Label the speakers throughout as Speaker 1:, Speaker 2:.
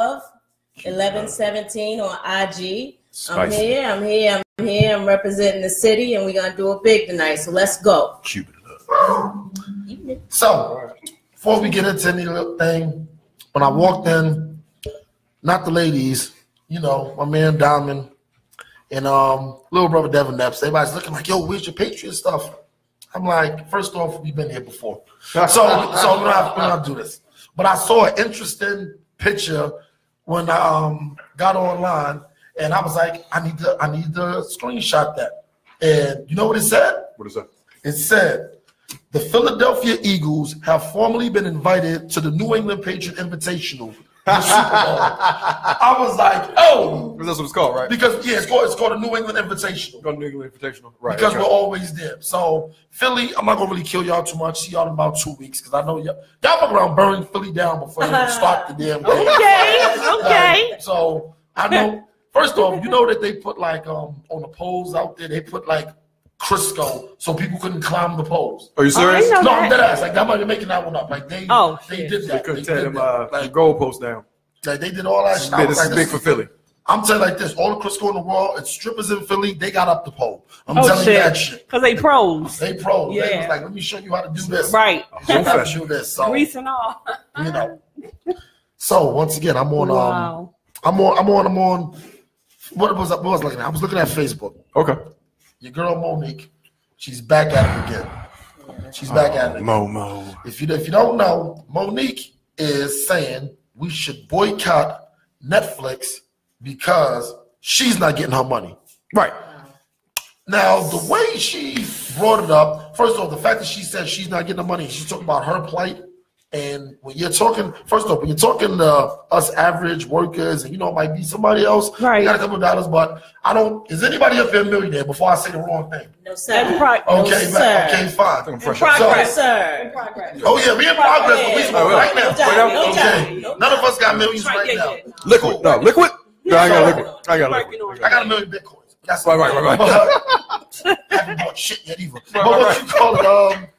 Speaker 1: Love 1117 on IG. Spicy. I'm here. I'm representing the city, and we're gonna do it big tonight. So let's go.
Speaker 2: Cupid love. So before we get into anything, when I walked in, not the ladies, you know, my man Diamond and little brother Devin Epps, everybody's looking like, yo, where's your Patriot stuff? I'm like, first off, we've been here before. So we don't have to do this. But I saw an interesting picture when I got online, and I was like, I need to screenshot that. And you know what it said?
Speaker 3: What is that?
Speaker 2: It said, the Philadelphia Eagles have formally been invited to the New England Patriot Invitational, the Super Bowl. I was like, oh.
Speaker 3: That's what it's called, right?
Speaker 2: Because, yeah, it's called the New England Invitational.
Speaker 3: New England Invitational, right.
Speaker 2: Because we're always there. So, Philly, I'm not going to really kill y'all too much. See y'all in about 2 weeks, because I know y'all fuck around burning Philly down before you start the damn game.
Speaker 1: Okay.
Speaker 2: So, I know, first off, you know that they put, like, on the poles out there, they put, like, Crisco, so people couldn't climb the poles.
Speaker 3: Are you serious?
Speaker 2: No, I'm dead ass. Like, I might be making that one up. Like, they did that.
Speaker 3: They couldn't tear them like, goalposts down.
Speaker 2: Like, they did all that shit.
Speaker 3: This is big for Philly.
Speaker 2: I'm telling you like this, all the Crisco in the world, it's strippers in Philly, they got up the pole. I'm telling you that shit.
Speaker 4: Because they pros.
Speaker 2: They pros.
Speaker 4: Yeah.
Speaker 2: They was like, let me show you how to do this.
Speaker 4: Right.
Speaker 2: How to do this. So,
Speaker 4: Grease and all.
Speaker 2: You know. So, once again, I'm on,
Speaker 4: wow.
Speaker 2: I'm on, what was I looking at? I was looking at Facebook.
Speaker 3: Okay.
Speaker 2: Your girl, Monique. She's back at it again. She's back at it again.
Speaker 3: Momo.
Speaker 2: If you don't know, Monique is saying we should boycott Netflix because she's not getting her money.
Speaker 3: Right.
Speaker 2: Now, the way she brought it up, first of all, the fact that she said she's not getting the money, she's talking about her plight. And when you're talking, first off, when you're talking to us average workers, and you know, it might be somebody else,
Speaker 4: right.
Speaker 2: You got a couple of dollars, but is anybody up here a millionaire before I say the wrong thing?
Speaker 1: No, sir.
Speaker 2: Okay, fine.
Speaker 1: In progress, sir.
Speaker 4: In progress.
Speaker 2: Oh, yeah, we in progress, but we smoke right now.
Speaker 1: Okay.
Speaker 2: None of us got millions right now.
Speaker 3: Liquid. No, liquid? No, I got liquid. I
Speaker 2: got $1 million Bitcoins. That's
Speaker 3: right.
Speaker 2: I haven't bought shit yet either. But what you call it,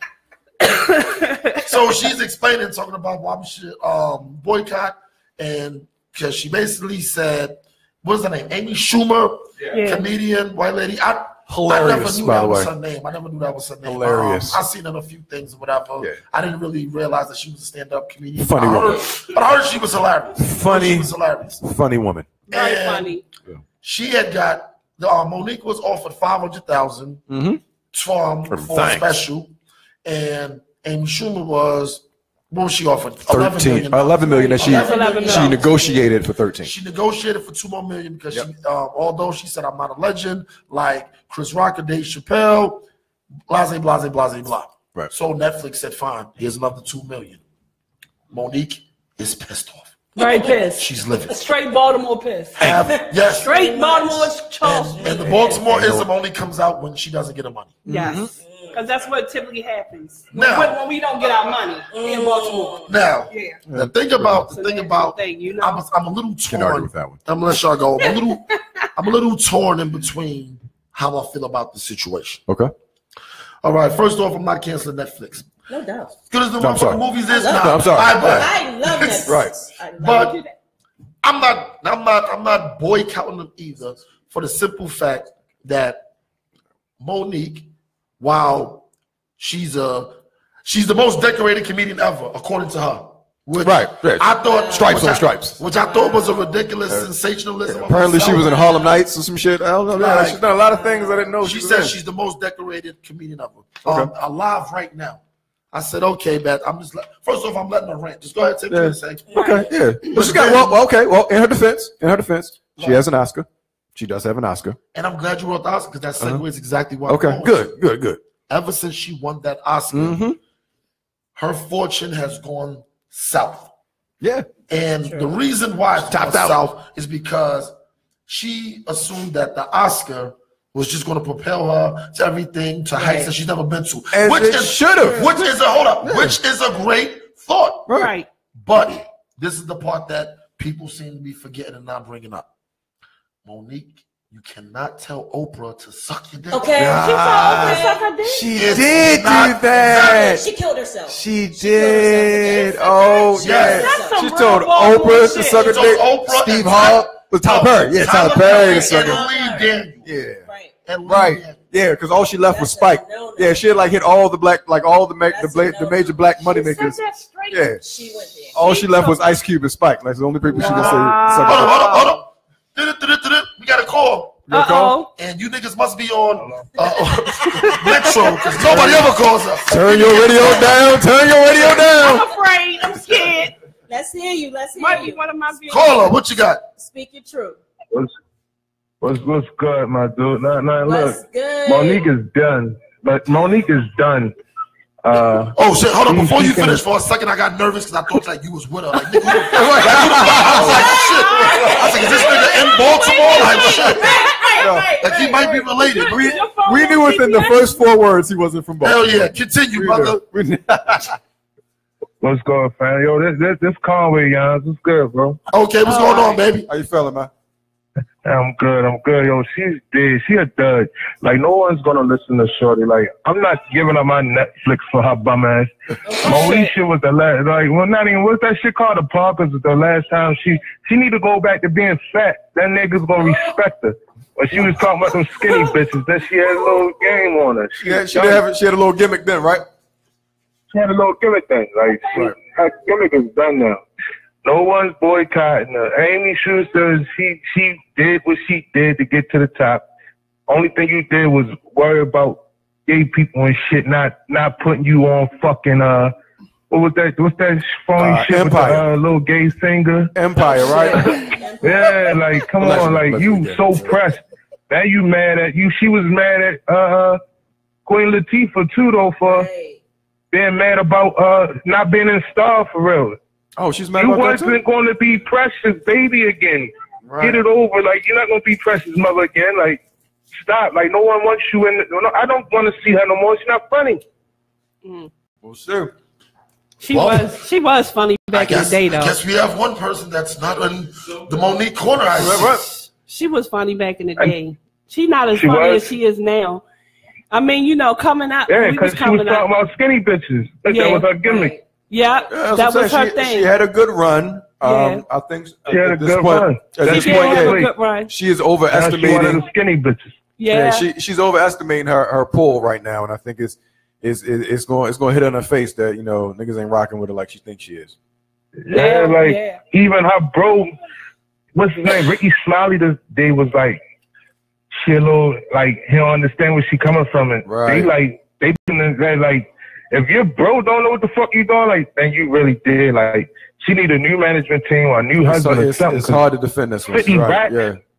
Speaker 2: so she's explaining, talking about why we should boycott, and because she basically said, what is her name? Amy Schumer, comedian, white lady.
Speaker 3: Hilarious, by the way.
Speaker 2: I never knew that was her name.
Speaker 3: Hilarious.
Speaker 2: I've seen her in a few things or whatever. Yeah. I didn't really realize that she was a stand-up comedian.
Speaker 3: Funny woman.
Speaker 2: But I heard she was hilarious.
Speaker 3: Funny woman.
Speaker 4: Very funny.
Speaker 2: She had got, Monique was offered $500,000 for a special. And Amy Schumer was, what was she offered?
Speaker 3: 11 million that she negotiated for 13.
Speaker 2: She negotiated for $2 more million because she, although she said I'm not a legend like Chris Rock or Dave Chappelle, blah. Right. So Netflix said, fine, here's another $2 million. Monique is pissed off.
Speaker 4: Very pissed.
Speaker 2: She's living.
Speaker 4: Straight Baltimore pissed.
Speaker 2: Yes.
Speaker 4: Straight Baltimore Charleston.
Speaker 2: And the Baltimoreism only comes out when she doesn't get her money.
Speaker 4: Yes. Mm-hmm. Because that's what typically happens when we don't get our money in Baltimore.
Speaker 2: Now, the thing about, I'm a little torn.
Speaker 3: With that one.
Speaker 2: I'm gonna let y'all go. I'm a little torn in between how I feel about the situation.
Speaker 3: Okay.
Speaker 2: All right. First off, I'm not canceling Netflix.
Speaker 1: No doubt.
Speaker 2: Good as the one for the movies is.
Speaker 3: I'm sorry.
Speaker 1: I love Netflix.
Speaker 3: Right.
Speaker 2: But I'm not boycotting them either for the simple fact that Monique, while she's the most decorated comedian ever, according to her. Which I thought
Speaker 3: stripes on stripes,
Speaker 2: which I thought was a ridiculous sensationalism.
Speaker 3: Apparently, she was in Harlem Nights or some shit. I don't know. She's done a lot of things I didn't know.
Speaker 2: She said she's the most decorated comedian ever. Alive right now. I said, okay, Beth. First off, I'm letting her rant. Just go ahead, take it a second.
Speaker 3: Okay, yeah. But she got well. In her defense, she has an Oscar. She does have an Oscar.
Speaker 2: And I'm glad you wrote the Oscar because that segues exactly what.
Speaker 3: Okay, good.
Speaker 2: Ever since she won that Oscar, her fortune has gone south.
Speaker 3: Yeah.
Speaker 2: And the reason why it's gone south is because she assumed that the Oscar was just going to propel her to everything, to heights that she's never been to. Which should have. Which is a great thought.
Speaker 4: Right.
Speaker 2: But this is the part that people seem to be forgetting and not bringing up. Monique You cannot tell Oprah to suck your dick.
Speaker 1: Okay.
Speaker 4: She told Oprah to suck her dick.
Speaker 3: She did do that.
Speaker 1: She killed herself.
Speaker 3: She did. Oh, yeah. She told
Speaker 4: real
Speaker 3: Oprah to
Speaker 4: bullshit.
Speaker 3: suck her dick. Steve Harvey. Was Tyler Perry. Yeah, Tyler Perry to suck her. Yeah. Right. Yeah, because all she left was Spike. Yeah, she had like hit all the black, like all the major black money makers. Yeah.
Speaker 1: She went there.
Speaker 3: All she left was Ice Cube and Spike. Like the only people she can say.
Speaker 2: Hold on. We got a call.
Speaker 4: Uh-oh.
Speaker 2: And you niggas must be on Metro because nobody ever calls us.
Speaker 3: Turn your radio down.
Speaker 4: I'm afraid. I'm scared.
Speaker 1: Let's hear you.
Speaker 4: Might be one of my views.
Speaker 2: Caller, what you got?
Speaker 1: Speak your truth.
Speaker 5: What's good, my dude? Look,
Speaker 1: What's good?
Speaker 5: Monique is done. But Monique is done.
Speaker 2: Oh shit! Hold on. Before you finish, for a second, I got nervous because I thought like you was with her. Like, nigga, I was like, shit. I was like, is this nigga in Baltimore? Like, shit. Like he might be related.
Speaker 3: We knew within the first 4 words he wasn't from Baltimore.
Speaker 2: Hell yeah! Continue, brother.
Speaker 5: What's going, fam? Yo, this Conway, y'all. What's good, bro?
Speaker 2: Okay, what's going on, baby?
Speaker 3: How you feeling, man?
Speaker 5: I'm good. Yo, she's dead. She a dud. Like, no one's gonna listen to Shorty. Like, I'm not giving up my Netflix for her bum ass. Moesha was the last. Like, well, not even. What's that shit called? The Parkers was the last time she need to go back to being fat. That nigga's gonna respect her. When she was talking about them skinny bitches, then she had a little game on her. She had
Speaker 3: a little gimmick then, right?
Speaker 5: She had a little gimmick thing. Like, her gimmick is done now. No one's boycotting her. Amy Schuster, she did what she did to get to the top. Only thing you did was worry about gay people and shit, not putting you on fucking what was that? What's that phony shit
Speaker 3: Empire.
Speaker 5: with the little gay singer?
Speaker 3: Empire, right?
Speaker 5: Yeah, like come on, like you so pressed. Now you mad at you. She was mad at Queen Latifah too though for being mad about not being in Star for real.
Speaker 3: Oh, she's mad
Speaker 5: you
Speaker 3: about that too?
Speaker 5: wasn't going to be Precious baby again. Right. Get it over. Like, you're not going to be Precious mother again. Like, stop. Like, no one wants you in. No, I don't want to see her no more. She's not funny.
Speaker 3: Well, sure.
Speaker 4: She was funny back in the day, though.
Speaker 2: I guess we have one person that's not in the Monique corner.
Speaker 4: She was funny back in the day. She's not as funny as she is now. I mean, you know, coming out.
Speaker 5: Yeah, because she was talking about skinny bitches. That was her gimmick.
Speaker 4: Right. Yeah, that was her thing.
Speaker 3: She had a good run. I think
Speaker 5: she had a good run.
Speaker 3: At this point, she is overestimating.
Speaker 5: She one of the skinny bitches.
Speaker 4: Yeah,
Speaker 3: she's overestimating her pull right now, and I think it's going to hit her in her face that, you know, niggas ain't rocking with her like she thinks she is.
Speaker 5: Yeah, even her bro, what's his name, Ricky Smiley, they was like, she a little like he don't understand where she coming from, and they like. If your bro don't know what the fuck you doing, like, then you really did. Like, she need a new management team or a new husband or something.
Speaker 3: It's hard to defend this one.
Speaker 5: 50 racks,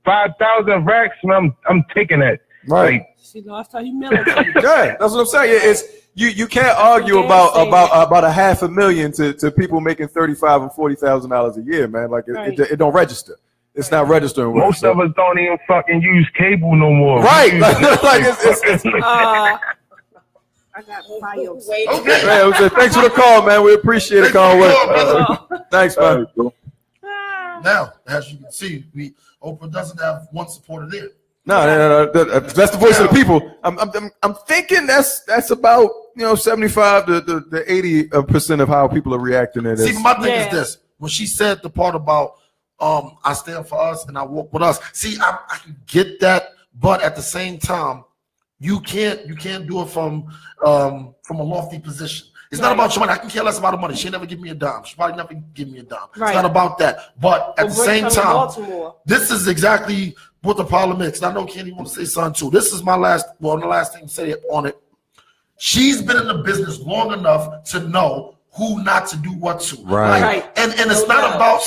Speaker 5: 5,000 racks, and I'm taking that.
Speaker 3: Right.
Speaker 5: Like,
Speaker 4: she lost her humility.
Speaker 3: Yeah, that's what I'm saying. It's you can't argue about $500,000 to people making $35,000 and $40,000 a year, man. Like it don't register. It's not registering.
Speaker 5: Most of us don't even fucking use cable no more.
Speaker 3: Right. Like it's
Speaker 4: I got files.
Speaker 3: Okay. Man, thanks for the call, man. We appreciate it, Conway. Thanks, man.
Speaker 2: Now, as you can see, Oprah doesn't have one supporter there.
Speaker 3: No. That's the voice of the people. I'm thinking that's about 75 to 80% of how people are reacting to this.
Speaker 2: See, my thing is this: when she said the part about I stand for us and I walk with us. See, I can get that, but at the same time, you can't do it from a lofty position. It's not about your money. I can care less about the money. She'll never give me a dime. She'll probably never give me a dime. Right. It's not about that. But at the same time, this is exactly what the problem is. I know Kenny wants to say something too. This is the last thing to say on it. She's been in the business long enough to know who not to do what to.
Speaker 3: Right.
Speaker 2: And it's not about,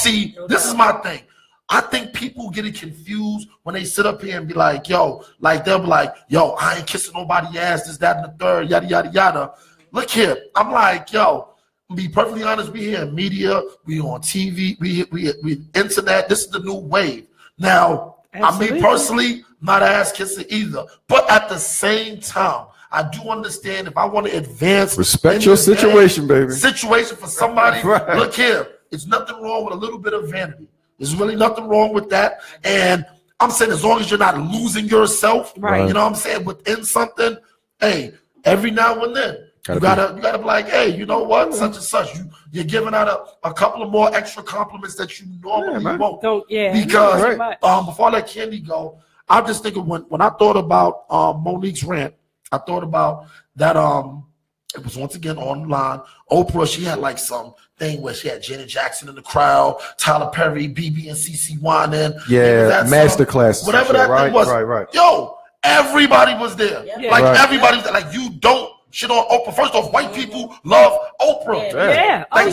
Speaker 2: this is my thing. I think people getting confused when they sit up here and be like, they'll be like, I ain't kissing nobody ass, this, that, and the third, yada, yada, yada. Look here. I'm like, to be perfectly honest, we here in media, we on TV, we internet. This is the new wave. Now, I mean, personally, not ass kissing either. But at the same time, I do understand if I want to advance.
Speaker 3: Respect your situation, baby.
Speaker 2: Situation for somebody. Right. Look here. It's nothing wrong with a little bit of vanity. There's really nothing wrong with that. And I'm saying as long as you're not losing yourself, right? You know what I'm saying, within something. Hey, every now and then you gotta be like, hey, you know what, such and such. You're giving out a couple of more extra compliments that you normally won't. Because before I let Candy go, I'm just thinking when I thought about Monique's rant, I thought about that it was once again online. Oprah, she had like some thing where she had Janet Jackson in the crowd, Tyler Perry, BB and CeCe Winans.
Speaker 3: Yeah, masterclass.
Speaker 2: Whatever that thing was. Right. Yo, everybody was there. Yeah. Like everybody was there. Like you don't shit on Oprah. First off, white people love Oprah.
Speaker 4: Yeah.
Speaker 2: Like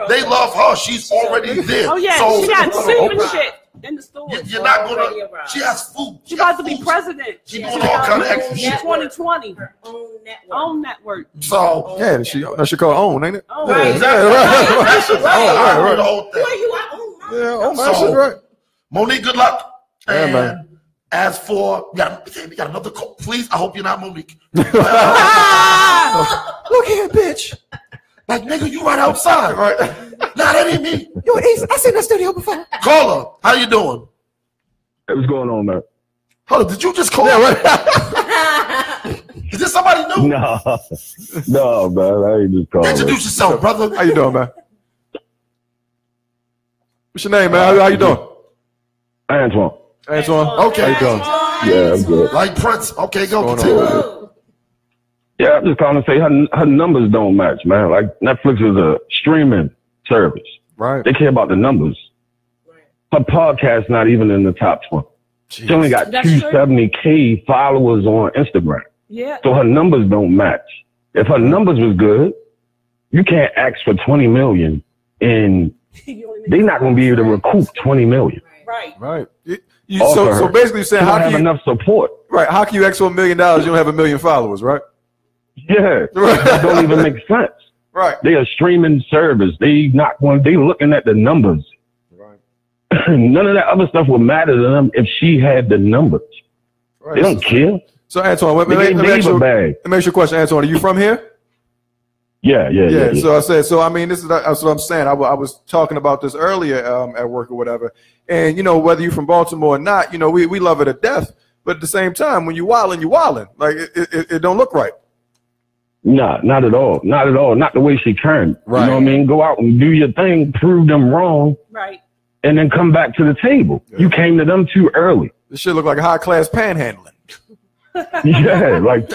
Speaker 2: they love her. She's already there.
Speaker 4: Oh yeah,
Speaker 2: so,
Speaker 4: she got soup and shit in the store.
Speaker 2: You're not gonna. She has food.
Speaker 4: She's about to be president.
Speaker 2: She's doing all kind of extra shit.
Speaker 4: 2020. Her own network.
Speaker 2: So
Speaker 3: yeah, she call own, ain't it?
Speaker 4: Oh, right.
Speaker 2: Exactly. Right. The whole thing.
Speaker 4: Yeah,
Speaker 3: oh my shit, right.
Speaker 2: Monique, good luck.
Speaker 3: Yeah, man.
Speaker 2: As for, we got another call. Please, I hope you're not Monique.
Speaker 3: Look here, bitch.
Speaker 2: Like, nigga, you right outside, right? Nah, that ain't me.
Speaker 3: Yo, Ace, I seen that studio before.
Speaker 2: Caller, how you doing?
Speaker 5: Hey, what's going on, man?
Speaker 2: Hold on, did you just call? Yeah, right. Is this somebody new?
Speaker 5: No, man, I ain't just calling.
Speaker 2: Introduce yourself, brother.
Speaker 3: How you doing, man? What's your name, man? How you doing?
Speaker 5: Antoine.
Speaker 2: Okay.
Speaker 3: How you doing?
Speaker 5: Yeah, I'm good.
Speaker 2: Like Prince. Okay, go continue.
Speaker 5: Yeah, I'm just calling to say her numbers don't match, man. Like Netflix is a streaming service.
Speaker 3: Right.
Speaker 5: They care about the numbers. Her podcast not even in the top 20. Jeez. She only got 270K followers on Instagram.
Speaker 4: Yeah.
Speaker 5: So her numbers don't match. If her numbers was good, you can't ask for 20 million and they're not going to be able to recoup 20 million.
Speaker 4: Right.
Speaker 3: So basically you're saying
Speaker 5: how can you have enough support?
Speaker 3: Right. How can you ask for $1 million? You don't have 1 million followers, right?
Speaker 5: Yeah. That don't even make sense.
Speaker 3: Right.
Speaker 5: They a streaming service. They looking at the numbers.
Speaker 3: Right.
Speaker 5: None of that other stuff would matter to them if she had the numbers. Right. They don't care.
Speaker 3: So Antoine, let me ask you a question. Antoine, are you from here?
Speaker 5: Yeah.
Speaker 3: So I said, so I mean, that's what I'm saying. I was talking about this earlier at work or whatever. And, you know, whether you're from Baltimore or not, you know, we love it to death. But at the same time, when you wildin', you wildin'. Like, it don't look right.
Speaker 5: Nah, not at all. Not at all. Not the way she turned.
Speaker 3: Right.
Speaker 5: You know what I mean? Go out and do your thing, prove them wrong.
Speaker 4: Right.
Speaker 5: And then come back to the table. Yeah. You came to them too early.
Speaker 3: This shit look like high-class panhandling.
Speaker 5: Yeah, like.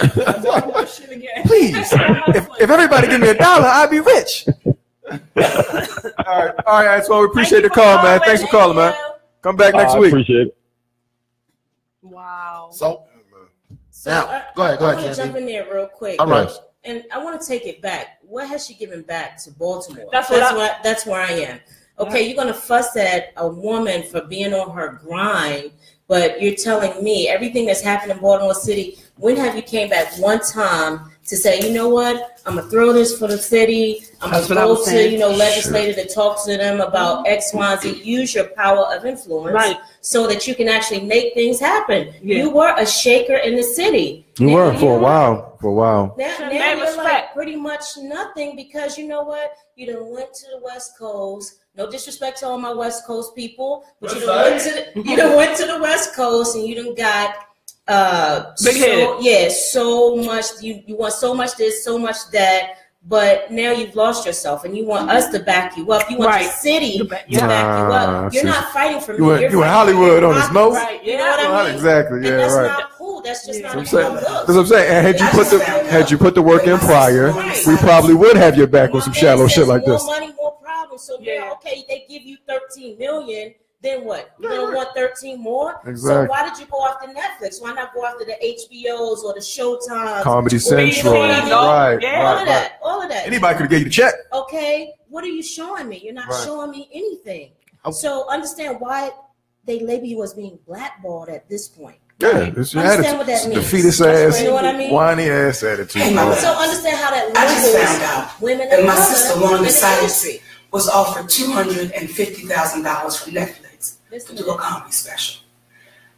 Speaker 3: Please. If everybody give me $1, I'd be rich. All right. So we appreciate the call, man. Thanks for calling, man. Come back next week.
Speaker 5: Appreciate it.
Speaker 4: Wow.
Speaker 2: So now, go ahead,
Speaker 1: I want to jump in there real quick.
Speaker 2: All right.
Speaker 1: And I want to take it back. What has she given back to Baltimore?
Speaker 4: That's
Speaker 1: where I am. Okay, you're gonna fuss at a woman for being on her grind, but you're telling me everything that's happened in Baltimore City. When have you came back one time to say, you know what, I'm gonna throw this for the city. I'm gonna go to legislator to talk to them about X, Y, Z. Use your power of influence, so that you can actually make things happen. Yeah. You were a shaker in the city.
Speaker 3: You were for a while.
Speaker 1: Now you're like pretty much nothing, because you know what? You done went to the West Coast. No disrespect to all my West Coast people, but you done went to the West Coast and you done got so much. You want so much this, so much that. But now you've lost yourself, and you want us to back you up. You want the city to back you up. You're not fighting for me.
Speaker 3: You in Hollywood on the smoke.
Speaker 1: Right. You know what I mean?
Speaker 3: Exactly. Yeah,
Speaker 1: and that's not cool. That's just not
Speaker 3: That's what I'm saying. And had you put the work in prior, we probably would have your back on some shallow shit like this.
Speaker 1: More money, more problems. So now, okay, they give you $13 million. Then what? You're going to want 13 more?
Speaker 3: Exactly.
Speaker 1: So why did you go after Netflix? Why not go after the HBOs or the Showtimes?
Speaker 3: Comedy Central. Right.
Speaker 1: All of that.
Speaker 3: Anybody could have gave you the check.
Speaker 1: Okay. What are you showing me? You're not showing me anything. So understand why they label you as being blackballed at this point.
Speaker 3: Yeah,
Speaker 1: understand what that means.
Speaker 3: The fetus ass,
Speaker 1: you know what I mean?
Speaker 3: whiny ass attitude.
Speaker 1: So understand how that labels women
Speaker 6: and my sister, one of the side was offered $250,000 from Netflix to do a comedy special.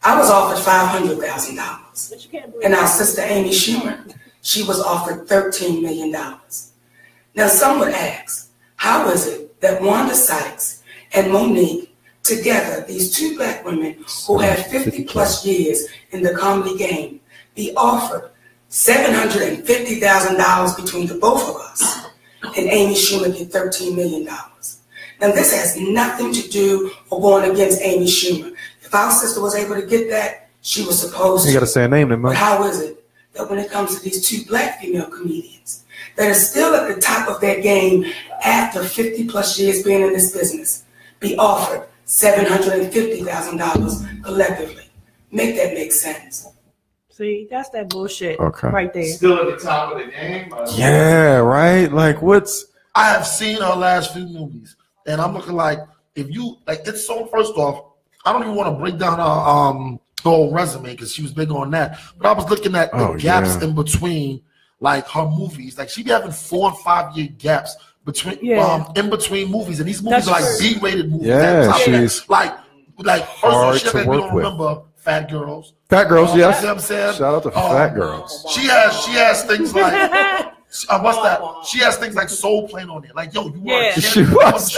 Speaker 6: I was offered $500,000. And our sister Amy Schumer, she was offered $13 million. Now some would ask, how is it that Wanda Sykes and Monique Together, these two black women who have 50 plus years in the comedy game be offered $750,000 between the both of us, and Amy Schumer get $13 million. Now, this has nothing to do or going against Amy Schumer. If our sister was able to get that, she was supposed to.
Speaker 3: You got to say a name, man.
Speaker 6: But how is it that when it comes to these two black female comedians that are still at the top of their game after 50 plus years being in this business, be offered $750,000 collectively? Make that make sense.
Speaker 4: See, that's that bullshit right there.
Speaker 7: Still at the top of the game.
Speaker 3: Yeah, right. Like, what's?
Speaker 2: I have seen her last few movies, and I'm looking like, if you like, it's so. First off, I don't even want to break down her whole resume because she was big on that. But I was looking at the gaps in between, like her movies. Like she be having 4 and 5 year gaps between in between movies, and these movies are like B-rated movies.
Speaker 3: Yeah, she's
Speaker 2: like
Speaker 3: hard
Speaker 2: shit
Speaker 3: to
Speaker 2: that we
Speaker 3: work
Speaker 2: don't
Speaker 3: with.
Speaker 2: remember. Fat Girls.
Speaker 3: Fat Girls, yes.
Speaker 2: You know what I'm saying?
Speaker 3: Shout out to Fat Girls.
Speaker 2: She has things like what's that? She has things like Soul Plane on it. Like, yo, you are.
Speaker 3: She was.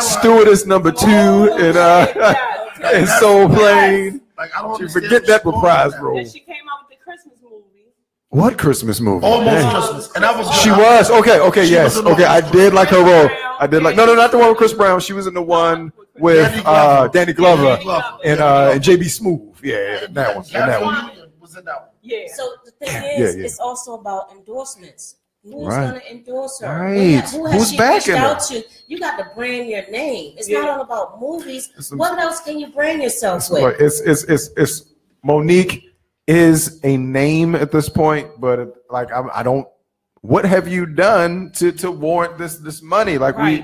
Speaker 3: Stewardess number 2 and Soul Plane.
Speaker 2: Like, I don't
Speaker 3: she forget that reprise role.
Speaker 4: Then she came out with the Christmas movie.
Speaker 3: What Christmas movie?
Speaker 2: Almost Christmas, and that was.
Speaker 3: She was okay. Yes, okay. I did like her role. I did like no, not the one with Chris Brown. She was in the one with Danny Glover and JB Smooth. Yeah, that one.
Speaker 2: Was in that one.
Speaker 1: Yeah. So the thing is, it's also about endorsements. Who's going to endorse her?
Speaker 3: Right. Who's backing her?
Speaker 1: You got to brand your name. It's not all about movies. What else can you brand yourself with?
Speaker 3: Right. It's Monique is a name at this point, but like I don't. What have you done to warrant this money? Like we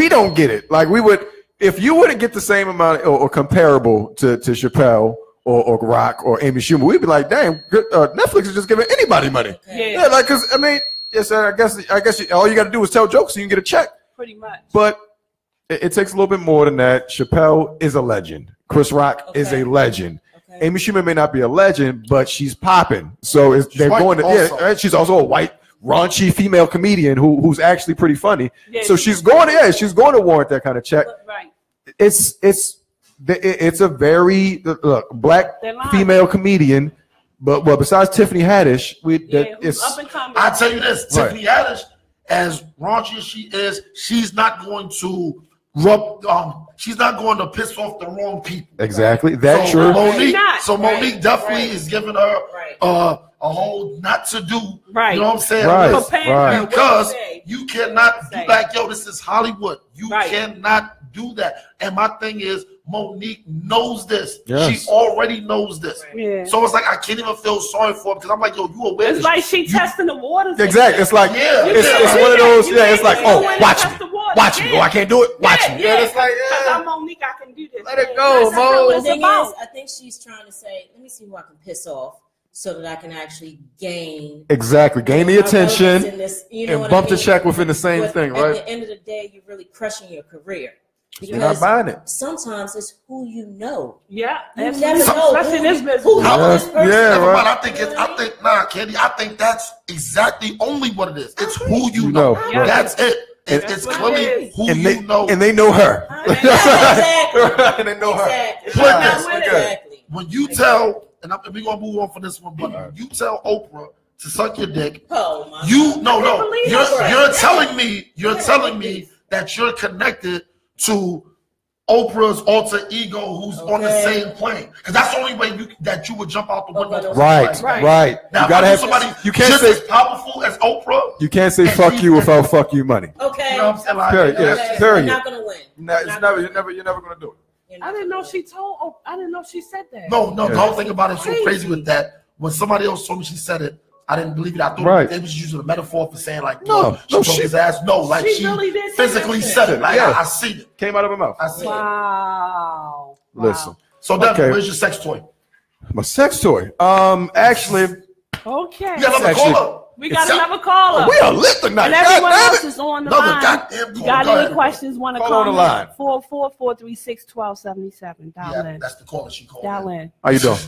Speaker 3: don't get it. Like we would, if you wouldn't get the same amount or comparable to Chappelle or Rock or Amy Schumer, we'd be like, damn, Netflix is just giving anybody money. Yeah, like because I mean, yes, I guess all you got to do is tell jokes so you can get a check.
Speaker 4: Pretty much.
Speaker 3: But it takes a little bit more than that. Chappelle is a legend. Chris Rock is a legend. Amy Schumer may not be a legend, but she's popping. So they're going to. She's also a white, raunchy female comedian who's actually pretty funny. Yeah, so she's going to warrant that kind of check.
Speaker 4: Right.
Speaker 3: It's a very black female comedian, but besides Tiffany Haddish,
Speaker 2: I tell you this, Tiffany Haddish, as raunchy as she is, she's not going to she's not going to piss off the wrong people.
Speaker 3: Exactly. That's true.
Speaker 2: Monique definitely is giving her a whole not to do. Right. You know what I'm saying?
Speaker 3: Right.
Speaker 2: Because you cannot be like, yo, this is Hollywood. You cannot do that. And my thing is, Monique knows this. Yes. She already knows this. Yeah. So it's like I can't even feel sorry for her because I'm like, yo, you aware?
Speaker 4: It's like she testing the waters.
Speaker 3: Exactly. It's like it's one of those. It's like, oh, watch me. Oh, I can't do it. Watch me.
Speaker 4: Yeah. It's like, because I'm Monique, I can do this.
Speaker 3: Let it go, Mo.
Speaker 1: The thing is, I think she's trying to say, let me see who I can piss off so that I can actually gain
Speaker 3: the attention and bump the check within the same thing, right?
Speaker 1: At the end of the day, you're really crushing your career. Because
Speaker 3: you're not buying it.
Speaker 1: Sometimes it's who you know.
Speaker 4: Yeah,
Speaker 1: you never know.
Speaker 4: Especially in this business.
Speaker 2: Candy. I think that's exactly only what it is. It's who you know. That's it. It's clearly who you know,
Speaker 3: and they know her.
Speaker 1: Exactly.
Speaker 3: And they know her.
Speaker 1: Exactly.
Speaker 2: When you tell, and we're gonna move on for this one, but you tell Oprah to suck your dick. You're telling me that you're connected to Oprah's alter ego who's on the same plane. Because that's the only way that you would jump out the window.
Speaker 3: Right.
Speaker 2: Now,
Speaker 3: you gotta have
Speaker 2: somebody you can't just say as powerful as Oprah.
Speaker 3: You can't say fuck you without fuck you money.
Speaker 1: Okay.
Speaker 2: You know what I'm saying?
Speaker 3: Period.
Speaker 1: You're not gonna win.
Speaker 3: You're never gonna do it.
Speaker 4: I didn't know she said that.
Speaker 2: No, the whole thing about it is so crazy with that. When somebody else told me she said it, I didn't believe it. I thought they was using a metaphor for saying like, she broke his ass. No, like she really physically said it. Like I see it.
Speaker 3: Came out of her mouth.
Speaker 2: I see it.
Speaker 4: Wow.
Speaker 3: Listen.
Speaker 2: So Devin, where's your sex toy?
Speaker 3: My sex toy. Actually.
Speaker 4: Okay.
Speaker 2: You got another caller.
Speaker 4: We got another caller.
Speaker 3: We are lit tonight.
Speaker 4: And everyone else is on the line.
Speaker 2: You
Speaker 4: got any questions? Want to call
Speaker 3: on the line?
Speaker 4: 444-436-1277. Dial in.
Speaker 2: That's the caller she called.
Speaker 4: Dial in.
Speaker 3: How you doing?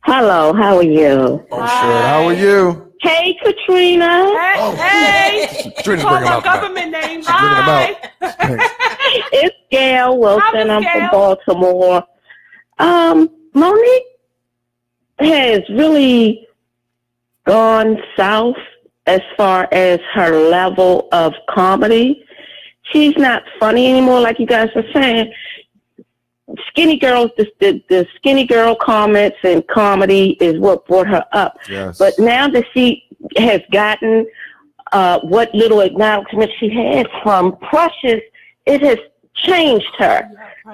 Speaker 8: Hello, how are you?
Speaker 3: Oh, sure. How are you?
Speaker 8: Hey, Katrina.
Speaker 4: Hey.
Speaker 3: Katrina
Speaker 4: Call
Speaker 3: bring
Speaker 4: my
Speaker 3: him
Speaker 4: government name.
Speaker 3: Bring him out.
Speaker 8: It's Gail Wilson. I'm from Baltimore. Monique has really gone south as far as her level of comedy. She's not funny anymore, like you guys were saying. Skinny girls, the skinny girl comments and comedy is what brought her up.
Speaker 3: Yes.
Speaker 8: But now that she has gotten what little acknowledgement she had from Precious, it has changed her.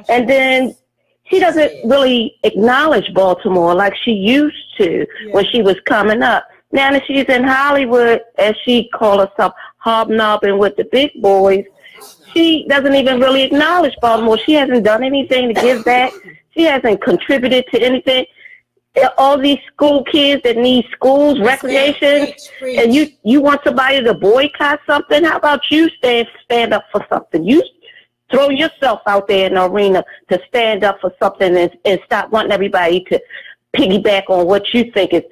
Speaker 8: And then she doesn't really acknowledge Baltimore like she used to when she was coming up. Now that she's in Hollywood, as she calls herself, hobnobbing with the big boys, she doesn't even really acknowledge Baltimore. She hasn't done anything to give back. She hasn't contributed to anything. All these school kids that need schools, recreation, and you want somebody to boycott something? How about you stand up for something? You throw yourself out there in the arena to stand up for something and stop wanting everybody to piggyback on what you think is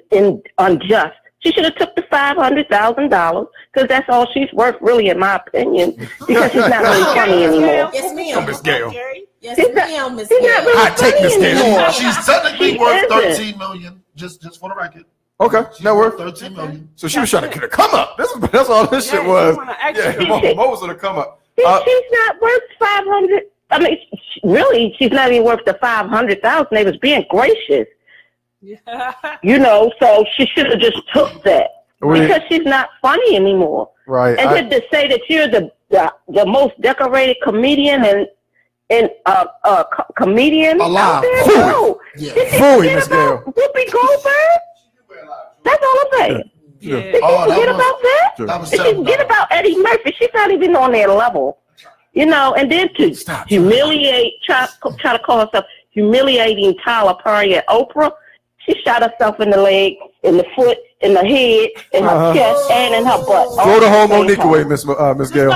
Speaker 8: unjust. She should have took the $500,000 because that's all she's worth, really, in my opinion. Because she's not really funny anymore.
Speaker 1: Yes, ma'am.
Speaker 3: Miss Gail.
Speaker 1: Yes, ma'am, Miss Gail.
Speaker 8: Hot
Speaker 3: take, Miss Gail.
Speaker 2: She's technically worth $13 million, just for the record.
Speaker 3: Okay, net worth
Speaker 2: $13 million.
Speaker 3: So she was trying to get a come up. That's all this shit was. Yeah, Mo was gonna come up.
Speaker 8: She's not worth 500. I mean, really, she's not even worth the 500,000. They was being gracious. You know, so she should have just took that because she's not funny anymore.
Speaker 3: Right.
Speaker 8: And then to say that you're the most decorated comedian and comedian
Speaker 2: alive.
Speaker 8: Out there, no.
Speaker 3: Fooey, Miss Gail.
Speaker 8: Whoopi Goldberg. That's all I'm saying.
Speaker 3: Yeah.
Speaker 8: Did she forget about that? Did she forget about Eddie Murphy? She's not even on their level. You know, and then to humiliate, try to call herself humiliating Tyler Perry at Oprah. She shot herself in the leg, in the foot, in the head, in her chest, and in her butt.
Speaker 3: Throw the whole Monique away, Miss Gail.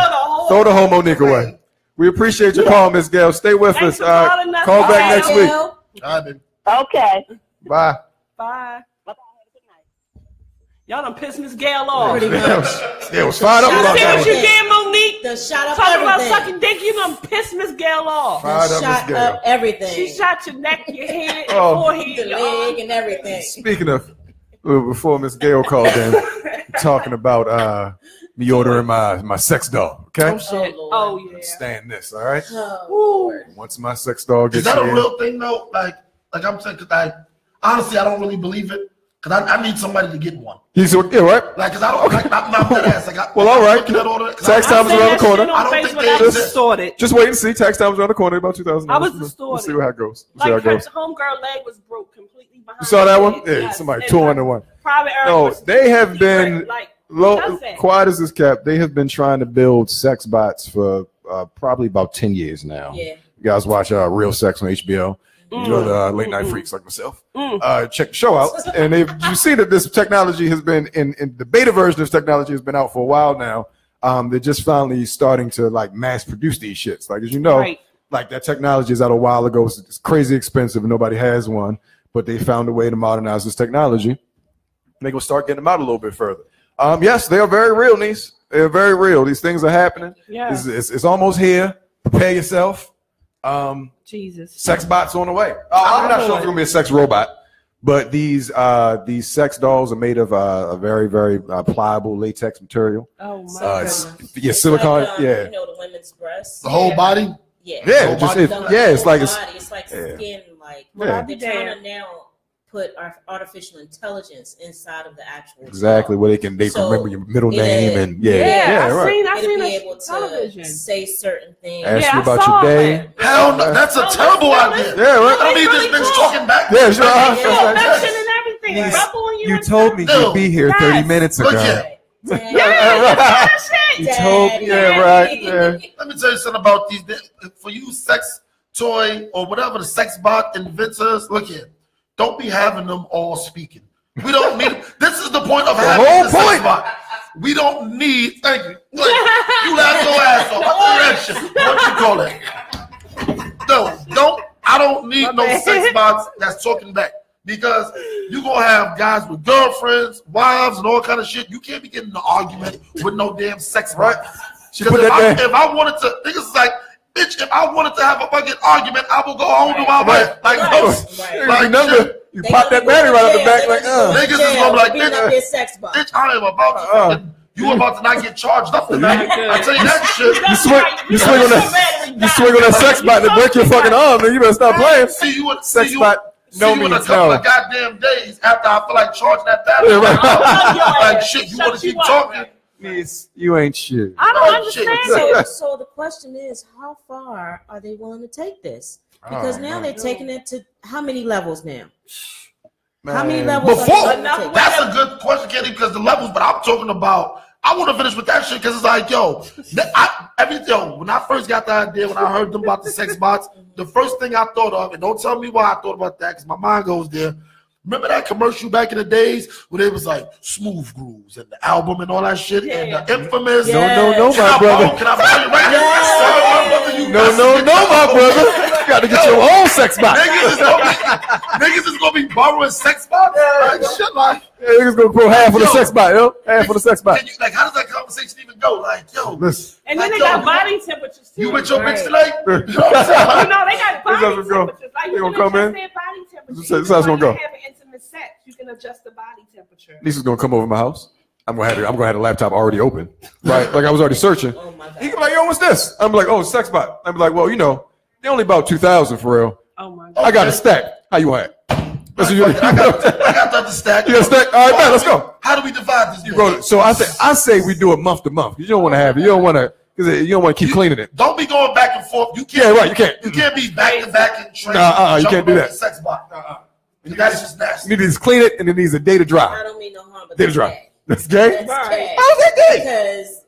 Speaker 3: Throw the whole Monique away. We appreciate your call, Miss Gail. Stay with us. Call back next week.
Speaker 8: Okay.
Speaker 3: Bye.
Speaker 4: Bye. Y'all done pissed Miss Gail off.
Speaker 1: Pretty much.
Speaker 3: Yeah, it was fired up about
Speaker 4: See
Speaker 3: that.
Speaker 4: what you did, Monique?
Speaker 1: The shot up
Speaker 4: Talking about
Speaker 1: everything.
Speaker 4: sucking dick, you done pissed Miss Gail off.
Speaker 3: Fired up,
Speaker 1: Shot
Speaker 3: Miss Gail.
Speaker 1: up everything.
Speaker 4: She shot your neck, your head, your forehead,
Speaker 1: the
Speaker 4: your
Speaker 1: leg,
Speaker 4: arm.
Speaker 1: and everything.
Speaker 3: Speaking of, before Miss Gail called in, talking about me ordering my sex doll. Okay.
Speaker 1: Oh, shit.
Speaker 4: Oh, yeah.
Speaker 3: Stand this, all right?
Speaker 1: Oh,
Speaker 3: Once my sex doll gets
Speaker 2: Is that
Speaker 3: here,
Speaker 2: a real thing though? Like I'm saying, cause honestly I don't really believe it. Cause I need somebody to get one.
Speaker 3: he's right.
Speaker 2: Like, cause I don't like I'm not that ass. Like,
Speaker 3: Well, all right.
Speaker 2: Tax
Speaker 3: time is around the corner.
Speaker 2: I don't think they exist.
Speaker 3: Just wait and see. Tax time is around the corner. About $2,000.
Speaker 4: I was
Speaker 3: We'll
Speaker 4: distorted.
Speaker 3: see how it goes.
Speaker 4: Like her homegirl leg was broke completely behind.
Speaker 3: You saw that one?
Speaker 4: Yes.
Speaker 3: Yeah, somebody 201.
Speaker 4: Private area.
Speaker 3: No, they have been
Speaker 4: like
Speaker 3: quiet as this cap. They have been trying to build sex bots for probably about 10 years now.
Speaker 1: yeah.
Speaker 3: You guys watch Real Sex on HBO. You're the late night freaks like myself. Check the show out, and you see that this technology has been in the beta version of this technology has been out for a while now. They're just finally starting to like mass produce these shits. Like as you know, like that technology is out a while ago. It's crazy expensive, and nobody has one. But they found a way to modernize this technology. And they will start getting them out a little bit further. Yes, they are very real, niece. They're very real. These things are happening.
Speaker 4: Yeah.
Speaker 3: It's almost here. Prepare yourself.
Speaker 4: Jesus.
Speaker 3: Sex bots on the way. I'm not sure if it's gonna be a sex robot, but these sex dolls are made of a very, very pliable latex material.
Speaker 4: Oh my
Speaker 3: Yeah, silicone.
Speaker 1: Like,
Speaker 3: yeah.
Speaker 1: You know the women's breasts.
Speaker 2: The whole body.
Speaker 1: Yeah.
Speaker 3: Yeah, it's like
Speaker 1: skin. Like they're trying to now put artificial intelligence inside of the actual
Speaker 3: exactly
Speaker 1: doll.
Speaker 3: where they can remember your middle name and
Speaker 4: I seen
Speaker 1: be able to say certain things.
Speaker 3: Ask you about your day.
Speaker 2: Hell no, that's a terrible idea.
Speaker 3: Yeah, right.
Speaker 2: I mean, this bitch talking back.
Speaker 3: Yeah, sure.
Speaker 4: and everything.
Speaker 3: You told me you'd be here 30 minutes ago.
Speaker 2: Look here.
Speaker 3: You told me, right. Yeah.
Speaker 2: Let me tell you something about these. For you sex toy or whatever the sex bot inventors, look here. Don't be having them all speaking. We don't need. This is the point of having the sex bot. We don't need. Thank you. You laugh your ass off. What you call it? No, don't. I don't need no sex bots that's talking back because you gonna have guys with girlfriends, wives, and all kind of shit. You can't be getting in an argument with no damn sex bot.
Speaker 3: She put that
Speaker 2: if I wanted to, niggas like bitch, if I wanted to have a fucking argument, I will go home to my wife. Like,
Speaker 3: you pop that battery right out the back, like,
Speaker 2: niggas is gonna be like, bitch, I am about to fucking. You about to not get charged up tonight. I tell you that shit.
Speaker 3: You swing on that sex bot to break your fucking arm, then you better stop playing.
Speaker 2: See you in
Speaker 3: sex bot.
Speaker 2: No means a couple of goddamn days after I feel like charging that battery. Like shit, you want to keep talking?
Speaker 3: You ain't shit.
Speaker 4: I don't understand.
Speaker 1: So the question is, how far are they willing to take this? Because now they're taking it to how many levels now?
Speaker 3: Man.
Speaker 1: How many levels?
Speaker 2: That's a good question, Kenny, because the levels. But I'm talking about. I want to finish with that shit because it's like, when I first got the idea, when I heard them about the sex bots, the first thing I thought of, and don't tell me why I thought about that because my mind goes there. Remember that commercial back in the days where it was like Smooth Grooves and the album and all that shit and the infamous.
Speaker 3: No, my brother.
Speaker 2: Can I buy it right now?
Speaker 3: No, my brother. You got to get your own sex bot.
Speaker 2: Niggas is gonna be borrowing sex bots. Like shit, like
Speaker 3: niggas gonna grow half of the sex bot, half of the sex bot.
Speaker 2: Like, how does that conversation even go? Like,
Speaker 3: listen.
Speaker 4: And then they got body temperatures too.
Speaker 2: You with your bitch tonight?
Speaker 4: No, they got body temperatures. Like you
Speaker 3: gonna come in?
Speaker 4: Body temperature.
Speaker 3: This is how it's gonna go.
Speaker 4: Intimate sex, you can adjust the body temperature.
Speaker 3: Lisa's gonna come over my house. I'm gonna have the laptop already open, right? Like I was already searching.
Speaker 1: Oh my God.
Speaker 3: He be like, "Yo, what's this?" I'm like, "Oh, sex bot." I'm like, "Well, they're only about 2,000 for real."
Speaker 4: Oh my God.
Speaker 3: I got a stack. How you want it?
Speaker 2: I got the stack.
Speaker 3: You got a stack? All right, man, let's go.
Speaker 2: How do we divide this?
Speaker 3: So I say we do it month to month. You don't want to have it. You don't want to keep cleaning it.
Speaker 2: Don't be going back and forth. You can't.
Speaker 3: Yeah, right. You can't.
Speaker 2: You can't be back to back and train.
Speaker 3: You can't do that.
Speaker 2: Sex bot. That's just nasty.
Speaker 3: You need to just clean it, and it needs a day to dry.
Speaker 1: I don't mean no harm, but
Speaker 3: day to dry. That's gay?
Speaker 1: That's gay.
Speaker 3: How's that gay?
Speaker 1: Because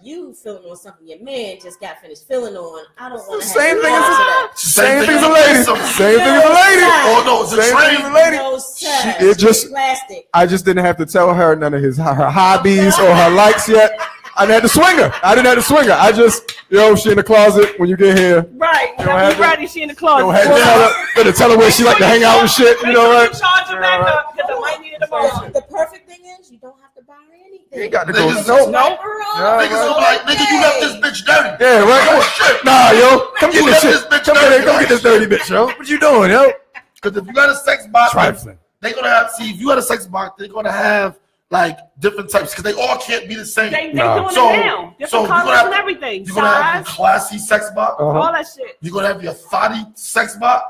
Speaker 1: you feeling on something your man just got finished feeling on. I don't want to have
Speaker 3: same thing as a
Speaker 2: lady.
Speaker 3: Same thing as a lady.
Speaker 2: Oh no, it's
Speaker 3: same thing as a lady.
Speaker 1: No sex. Plastic.
Speaker 3: I just didn't have to tell her none of her hobbies or her likes yet. I didn't have to swing her. I just, she in the closet when you get here.
Speaker 4: Right. Ready, she in the closet.
Speaker 3: Don't have to tell her where she like to hang out and shit. You know what?
Speaker 4: Charge her back up because I might need it tomorrow.
Speaker 1: The perfect thing is you don't have to buy her anything.
Speaker 3: You got to go.
Speaker 2: Niggas gonna be like, nigga, you left this bitch dirty.
Speaker 3: Yeah, right. Nah, yo, come get this shit. Come get this dirty bitch, yo. What you doing, yo?
Speaker 2: Because if you got a sex box,
Speaker 3: trifling.
Speaker 2: They're gonna have. See, if you got a sex box, they're gonna have like different types because they all can't be the same.
Speaker 4: They doing it now. Different colors and everything.
Speaker 2: You're gonna have your classy sex box.
Speaker 4: All that shit.
Speaker 2: You're gonna have your thotty sex box.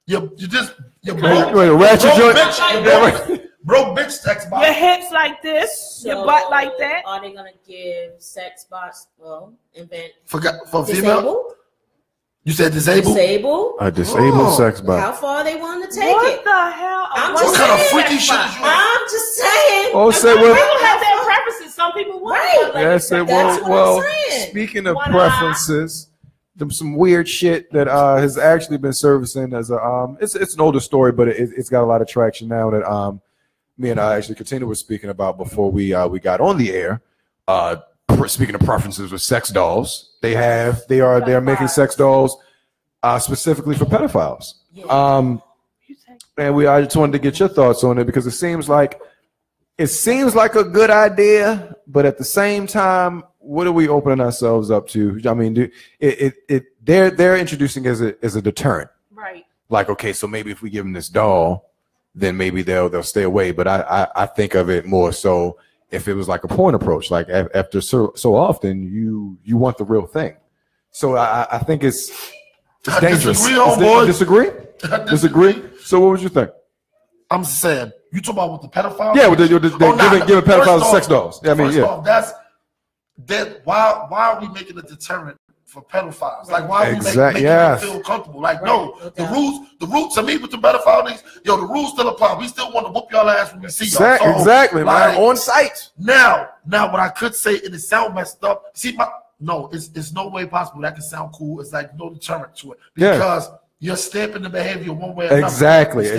Speaker 2: Your broke bitch sex box.
Speaker 4: Your hips like this, your butt like that.
Speaker 1: Are they gonna give sex box?
Speaker 2: For
Speaker 1: disabled?
Speaker 2: female? You said disabled?
Speaker 1: Disabled?
Speaker 3: A disabled sex box.
Speaker 1: How far they want to take
Speaker 4: what
Speaker 1: it?
Speaker 4: The hell?
Speaker 2: What kind of freaky shit is you?
Speaker 1: I'm just saying.
Speaker 3: Oh, say
Speaker 4: people have their preferences. Some people want
Speaker 1: right.
Speaker 3: Yes, well, speaking of preferences, some weird shit that has actually been servicing as a it's an older story, but it's got a lot of traction now that me and actually Katina was speaking about before we got on the air. Speaking of preferences with sex dolls, they're making sex dolls specifically for pedophiles. Yeah. And I just wanted to get your thoughts on it because it seems like a good idea, but at the same time, what are we opening ourselves up to? I mean, they're introducing as a deterrent,
Speaker 4: right? Like,
Speaker 3: okay, so maybe if we give them this doll, then maybe they'll stay away. But I think of it more so if it was like a porn approach, like after so often you want the real thing. So I think it's dangerous.
Speaker 2: Disagree?
Speaker 3: Disagree? So what would you think?
Speaker 2: I'm saying, you talking about with the pedophiles?
Speaker 3: Yeah, giving pedophiles sex dolls. Yeah, I mean,
Speaker 2: why are we making a deterrent for pedophiles? Like, why are we making them feel comfortable? Like, the rules to me with the pedophile niggas, the rules still apply. We still want to whoop y'all ass when we see y'all. So,
Speaker 3: exactly, like, man, on site.
Speaker 2: Now, what I could say, and it sound messed up. See, it's no way possible that can sound cool. It's like no deterrent to it because you're stamping the behavior one way or another.
Speaker 3: Exactly.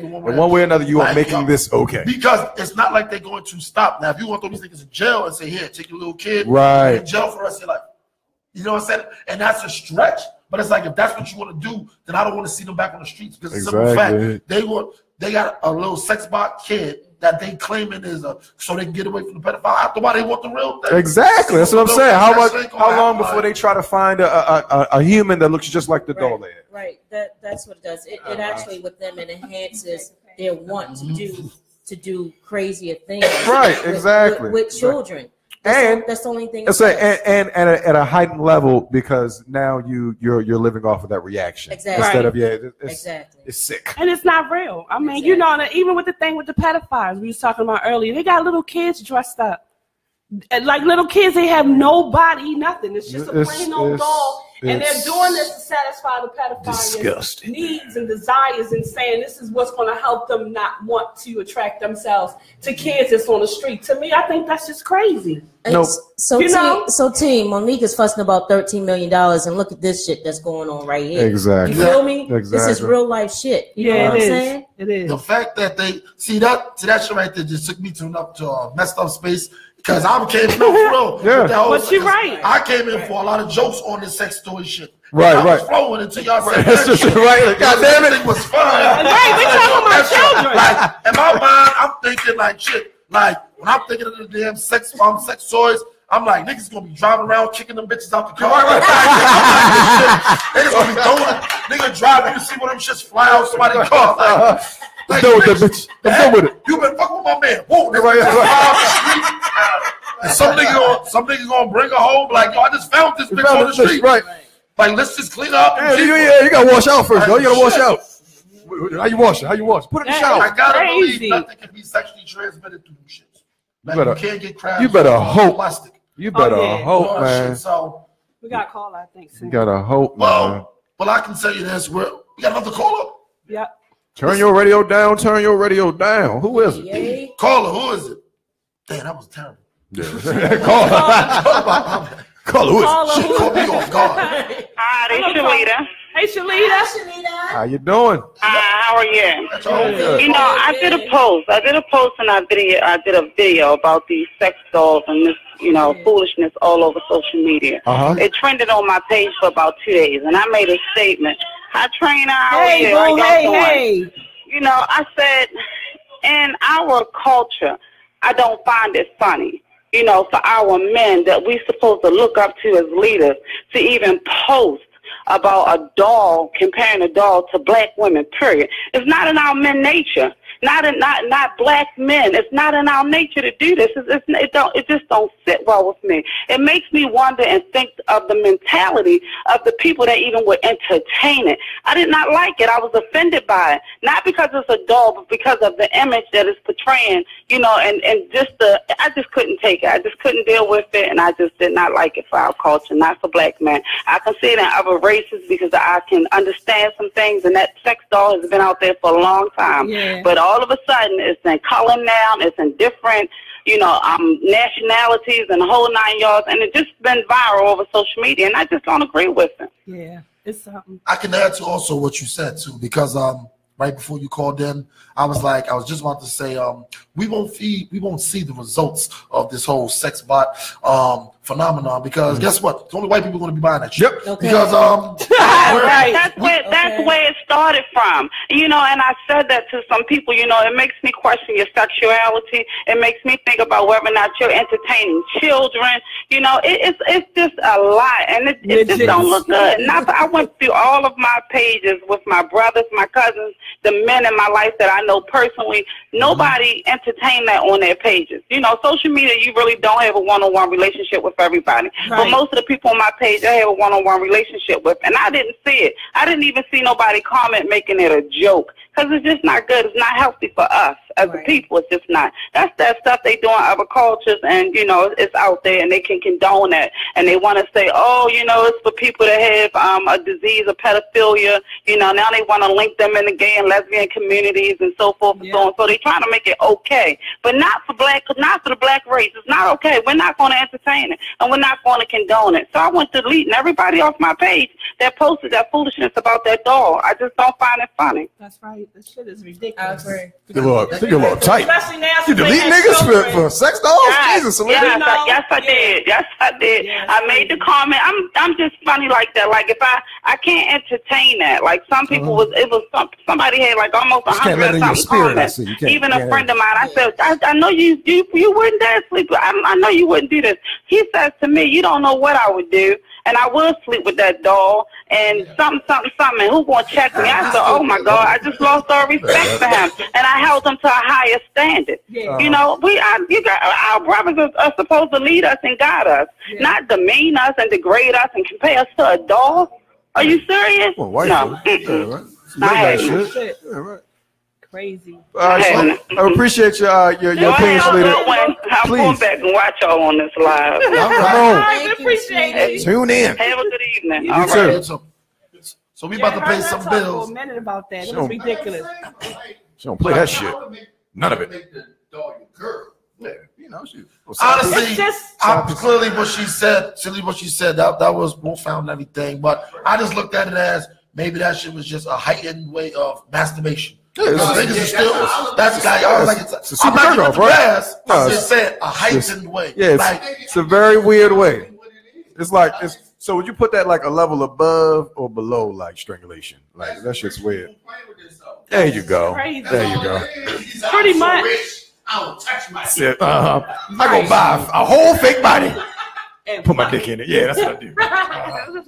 Speaker 3: One way or another, you are making this okay.
Speaker 2: Because it's not like they're going to stop. Now, if you want to throw these niggas in jail and say, here, take your little kid in jail for the rest of your life. You know what I'm saying? And that's a stretch. But it's like, if that's what you want to do, then I don't want to see them back on the streets. Because it's a simple fact. They got a little sex bot kid that they claiming is so they can get away from the pedophile. After why they want the real thing.
Speaker 3: Exactly. That's what I'm saying. How long before they try to find a human that looks just like the doll they had?
Speaker 1: Right. That's what it does. It actually with them it enhances their want to do crazier things.
Speaker 3: Right. Exactly.
Speaker 1: With children. That's the only thing.
Speaker 3: And at a heightened level because now you're living off of that reaction instead of it's sick
Speaker 4: and it's not real. I mean, you know, even with the thing with the pedophiles we was talking about earlier, they got little kids dressed up like little kids. They have no body, nothing. It's just a plain old doll, and they're doing this to satisfy the pedophiles' needs and desires, and saying this is what's going to help them not want to attract themselves to kids that's on the street. To me, I think that's just crazy.
Speaker 3: Nope.
Speaker 1: So team, Monique is fussing about $13 million, and look at this shit that's going on right here.
Speaker 3: Exactly.
Speaker 1: You feel me?
Speaker 3: Exactly.
Speaker 1: This is real life shit. You know what I'm saying?
Speaker 4: It is.
Speaker 2: The fact that they see that shit right there just took me to a messed up space. Because I came in for real.
Speaker 4: But you're right.
Speaker 2: I came in for a lot of jokes on this sex story shit.
Speaker 3: Right.
Speaker 2: I was flowing until y'all said
Speaker 3: that's just right. Like, God damn it.
Speaker 2: Everything was fun.
Speaker 4: Right, we talking about children.
Speaker 2: Like, in my mind, I'm thinking like shit. Like, when I'm thinking of the damn sex toys, I'm like, niggas gonna be driving around kicking them bitches out the car. They just gonna be throwing it. Nigga driving, you see one of them shits fly out somebody's car. Like,
Speaker 3: with that bitch. I'm with it.
Speaker 2: You been fucking with my man. Whoa, and some nigga gonna bring her home like, yo, I just found this bitch on the street.
Speaker 3: Right.
Speaker 2: Like, let's just clean up.
Speaker 3: You gotta wash out first, though. You gotta wash out. How you wash it? Put it in the shower.
Speaker 2: I gotta believe nothing can be sexually transmitted through them shits. Like, you can't get crabs.
Speaker 3: You better hope.
Speaker 2: Plastic.
Speaker 3: You better hope, man.
Speaker 2: So
Speaker 4: we got a call, I think.
Speaker 3: You gotta hope, man.
Speaker 2: Well, I can tell you this. We got another caller.
Speaker 4: Yep.
Speaker 3: Turn your radio down. Who is it?
Speaker 1: Yay.
Speaker 2: Caller, who is it? Damn, that was terrible.
Speaker 3: Yeah. Caller, who is it?
Speaker 2: She caught me off guard.
Speaker 7: Hi, this is Shalita.
Speaker 4: Hey, Shalita.
Speaker 3: How you doing?
Speaker 7: How are you?
Speaker 2: Good.
Speaker 7: You know, I did a post and I did a video about these sex dolls and this, foolishness all over social media. It trended on my page for about 2 days, and I made a statement. I train out here.
Speaker 4: Hey.
Speaker 7: I said, in our culture, I don't find it funny, for our men that we supposed to look up to as leaders to even post about a doll, comparing a doll to black women, period. It's not in our men nature. Not black men. It's not in our nature to do this. It just don't sit well with me. It makes me wonder and think of the mentality of the people that even would entertain it. I did not like it. I was offended by it. Not because it's a doll, but because of the image that it's portraying, I just couldn't take it. I just couldn't deal with it, and I just did not like it for our culture, not for black men. I can see it in other races because I can understand some things, and that sex doll has been out there for a long time.
Speaker 4: Yeah.
Speaker 7: But all of a sudden, it's in color now, it's in different, nationalities and the whole 9 yards, and it's just been viral over social media, and I just don't agree with it.
Speaker 4: Yeah, it's something.
Speaker 2: I can add to also what you said, too, because right before you called in, I was just about to say, we won't see the results of this whole sex bot phenomenon because guess what? It's only white people going to be buying that shit.
Speaker 3: Yep.
Speaker 1: Okay.
Speaker 2: Because
Speaker 4: right.
Speaker 7: That's where it started from. And I said that to some people. It makes me question your sexuality. It makes me think about whether or not you're entertaining children. It's just a lot, and it just don't look good. I went through all of my pages with my brothers, my cousins, the men in my life that I know personally. Nobody entertained that on their pages. Social media, you really don't have a one-on-one relationship with everybody. Right. But most of the people on my page, I have a one-on-one relationship with, and I didn't see it. I didn't even see nobody comment making it a joke because it's just not good. It's not healthy for us as a people. It's just not. That's that stuff they do in other cultures, and it's out there, and they can condone that, and they want to say, it's for people that have a disease of pedophilia. Now they want to link them in the gay and lesbian communities and so forth and so on. So they trying to make it okay, but not for the black race. It's not okay. We're not going to entertain it, and we're not going to condone it. So I went deleting everybody off my page that posted that foolishness about that doll. I just don't find it funny.
Speaker 4: That's right. This shit is ridiculous.
Speaker 1: I agree.
Speaker 3: Look, You're a little tight.
Speaker 4: Especially now.
Speaker 3: You delete niggas for sex dolls?
Speaker 7: Yes,
Speaker 3: Jesus,
Speaker 7: yes, I did. Yes, I did. Yes, I made the comment. I'm just funny like that. Like if I can't entertain that. Like some people somebody had like almost 100 or something comments. Even a friend of mine, I said, I know you wouldn't dare sleep. I know you wouldn't do this. He says to me, you don't know what I would do. And I will sleep with that doll and something. And who's going to check me? I said, oh, my God, I just lost all respect for him. And I held him to a higher standard. Yeah. You know, our brothers are supposed to lead us and guide us, not demean us and degrade us and compare us to a doll. Are you serious?
Speaker 3: Well, why
Speaker 7: no.
Speaker 3: I shit. Yeah, right.
Speaker 4: Crazy.
Speaker 3: I appreciate your opinions, lady.
Speaker 7: I'm going back and watch y'all on this live.
Speaker 4: I appreciate it.
Speaker 3: Tune in.
Speaker 7: Have a good evening.
Speaker 2: You too. So we about to pay some bills.
Speaker 4: For a minute about that. It was ridiculous.
Speaker 3: She don't play that shit. None of it. Yeah, you know,
Speaker 2: honestly, clearly what she said, that was profound and everything. But I just looked at it as maybe that shit was just a heightened way of masturbation. Yeah, niggas are still that guy. Like I'm not giving the pass. I'm just saying a heightened way.
Speaker 3: Yeah, it's a very weird way. It's like so. Would you put that like a level above or below like strangulation? Like that shit's weird. There you go. There you go.
Speaker 4: Pretty much.
Speaker 9: I will touch myself.
Speaker 3: I go buy a whole fake body. Put my dick in it. Yeah, that's what I do.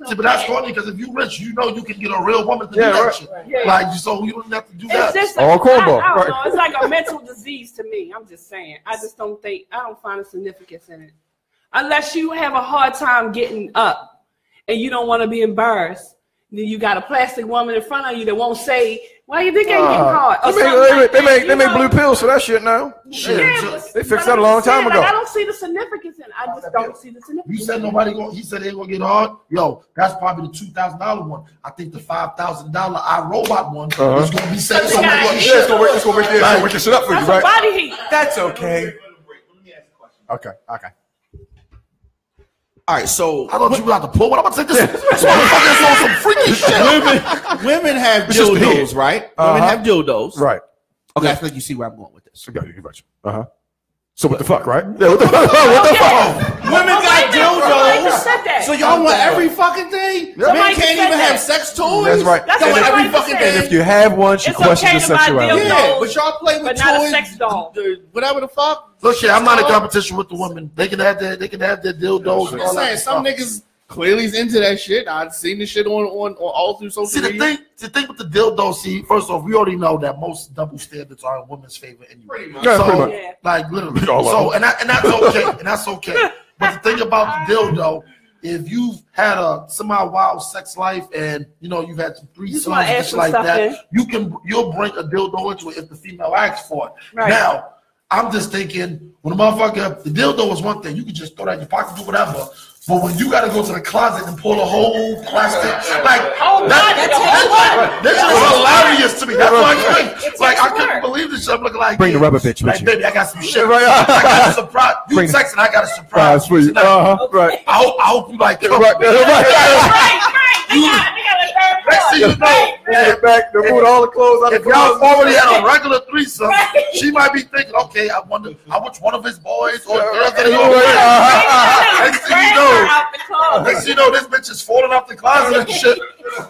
Speaker 2: See, but that's funny because if you rich, you know you can get a real woman to do that shit. Yeah. Like, so you don't have to do that.
Speaker 4: It's just like, I don't know. It's like a mental disease to me. I'm just saying. I don't find a significance in it. Unless you have a hard time getting up and you don't want to be embarrassed. Then you got a plastic woman in front of you that won't say, why you think ain't getting hard?
Speaker 3: They make blue pills for that shit now. Yeah, they fixed that a long time ago.
Speaker 4: I don't see the significance in it. I just don't see the significance.
Speaker 2: You said he said they ain't gonna get hard. Yo, that's probably the $2,000 one. I think the $5,000 iRobot one is gonna be saying so much.
Speaker 3: It's gonna wake your shit up for you, right?
Speaker 4: Body heat.
Speaker 3: That's okay. Okay.
Speaker 9: All right, so
Speaker 2: I thought you were about to pull. What I'm about to say this motherfucker's on some freaky shit.
Speaker 9: Women have dildos, right? Women have dildos,
Speaker 3: right?
Speaker 9: Okay, I think you see where I'm going with this.
Speaker 3: So what the fuck, right? Yeah, what the fuck?
Speaker 9: Women got dildos. So y'all want every fucking thing? Men can't even have sex toys.
Speaker 3: That's right.
Speaker 9: Y'all want every fucking thing.
Speaker 3: And if you have one, she questions your sexuality.
Speaker 9: Yeah, but y'all play with
Speaker 4: toys,
Speaker 9: not
Speaker 4: a sex doll.
Speaker 9: Whatever the fuck.
Speaker 2: Look, shit, I'm not in competition with the women. They can have their dildos.
Speaker 9: I'm saying some niggas clearly is into that shit. I've seen this shit on all through social media.
Speaker 2: The thing with the dildo, first off, we already know that most double standards are in women's favor anyway.
Speaker 9: Pretty much.
Speaker 2: Like literally. So and that's okay. And that's okay. But the thing about the dildo, if you've had a semi-wild sex life and you've had some threesomes and shit like that, you'll bring a dildo into it if the female asks for it. Right. Now, I'm just thinking when a motherfucker, the dildo is one thing, you can just throw that in your pocket, do whatever. But when you gotta go to the closet and pull a whole plastic, like that's hilarious to me. That's like I couldn't believe this shit. I'm looking like
Speaker 3: bring the rubber bitch with you.
Speaker 2: Baby, I got some shit. I got a surprise. You texting, I got a surprise for you.
Speaker 3: Right.
Speaker 2: I hope you like it.
Speaker 3: Next thing you know, get back to put all the clothes on the closet.
Speaker 2: If y'all already had a regular threesome, she might be thinking, okay, I wonder which one of his boys or girls that Next thing you know, this bitch is falling off the closet and shit.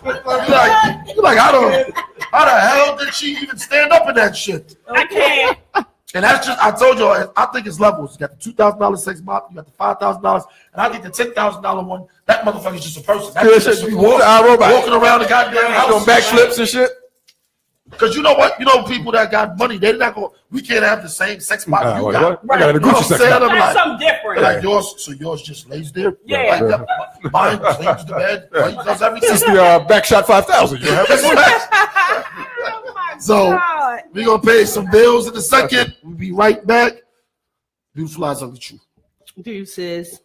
Speaker 2: You're like, how the hell did she even stand up in that shit?
Speaker 4: I can't.
Speaker 2: And that's just, I told you, I think it's levels. You got the $2,000 sex mop, you got the $5,000, and I think the $10,000 one, that motherfucker's just a person. That's just walking around the goddamn house.
Speaker 3: Doing backflips and shit.
Speaker 2: Because you know what? People that got money, they're not going, we can't have the same sex mop you got.
Speaker 3: I got a Gucci sex mop.
Speaker 4: That's something different.
Speaker 2: Like yours just lays there?
Speaker 4: Yeah.
Speaker 2: Like mine cleans the bed. Does everything.
Speaker 3: It's the Backshot 5000. You have
Speaker 2: So we're going to pay some bills in a second. We'll be right back. Beautiful Lies Ugly Truth.
Speaker 4: Deuces.